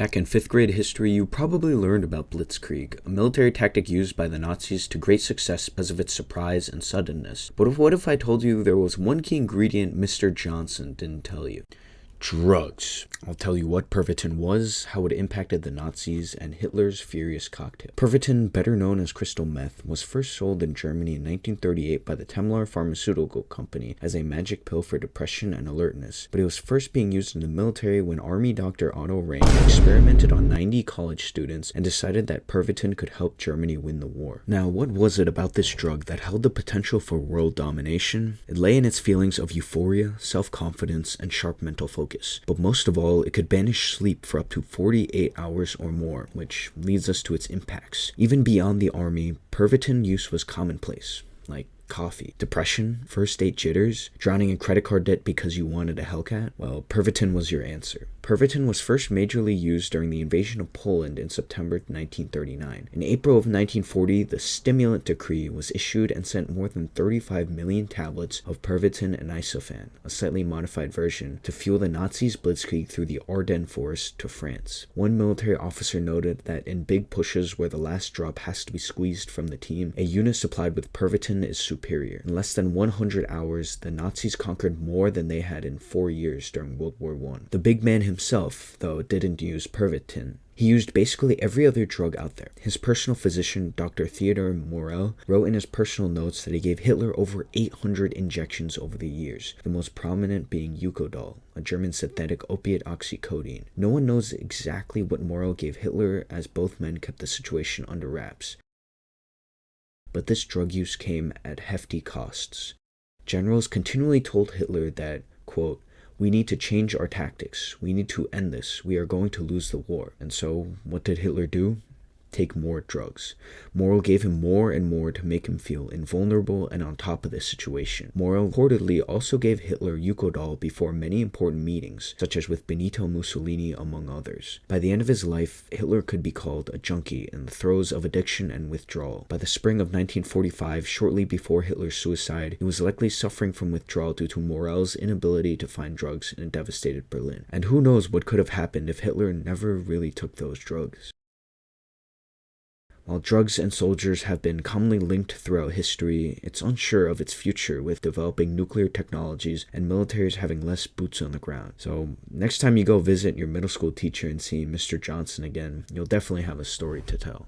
Back in 5th grade history, you probably learned about Blitzkrieg, a military tactic used by the Nazis to great success because of its surprise and suddenness. But what if I told you there was one key ingredient Mr. Johnson didn't tell you? Drugs. I'll tell you what Pervitin was, how it impacted the Nazis, and Hitler's furious cocktail. Pervitin, better known as crystal meth, was first sold in Germany in 1938 by the Temlar Pharmaceutical Company as a magic pill for depression and alertness, but it was first being used in the military when Army Dr. Otto Rank experimented on 90 college students and decided that Pervitin could help Germany win the war. Now, what was it about this drug that held the potential for world domination? It lay in its feelings of euphoria, self-confidence, and sharp mental focus. But most of all, it could banish sleep for up to 48 hours or more, which leads us to its impacts. Even beyond the army, Pervitin use was commonplace, like coffee. Depression, first date jitters, drowning in credit card debt because you wanted a Hellcat? Well, Pervitin was your answer. Pervitin was first majorly used during the invasion of Poland in September 1939. In April of 1940, the Stimulant Decree was issued and sent more than 35 million tablets of Pervitin and Isofan, a slightly modified version, to fuel the Nazis' blitzkrieg through the Ardennes Forest to France. One military officer noted that in big pushes where the last drop has to be squeezed from the team, a unit supplied with Pervitin is superior. In less than 100 hours, the Nazis conquered more than they had in 4 years during World War I. The big man himself, though, didn't use Pervitin. He used basically every other drug out there. His personal physician, Dr. Theodor Morell, wrote in his personal notes that he gave Hitler over 800 injections over the years, the most prominent being Eukodal, a German synthetic opiate oxycodone. No one knows exactly what Morell gave Hitler, as both men kept the situation under wraps. But this drug use came at hefty costs. Generals continually told Hitler that, quote, "We need to change our tactics. We need to end this. We are going to lose the war." And so, what did Hitler do? Take more drugs. Morell gave him more and more to make him feel invulnerable and on top of this situation. Morell reportedly also gave Hitler Eukodal before many important meetings, such as with Benito Mussolini among others. By the end of his life, Hitler could be called a junkie in the throes of addiction and withdrawal. By the spring of 1945, shortly before Hitler's suicide, he was likely suffering from withdrawal due to Morell's inability to find drugs in a devastated Berlin. And who knows what could have happened if Hitler never really took those drugs. While drugs and soldiers have been commonly linked throughout history, it's unsure of its future with developing nuclear technologies and militaries having less boots on the ground. So next time you go visit your middle school teacher and see Mr. Johnson again, you'll definitely have a story to tell.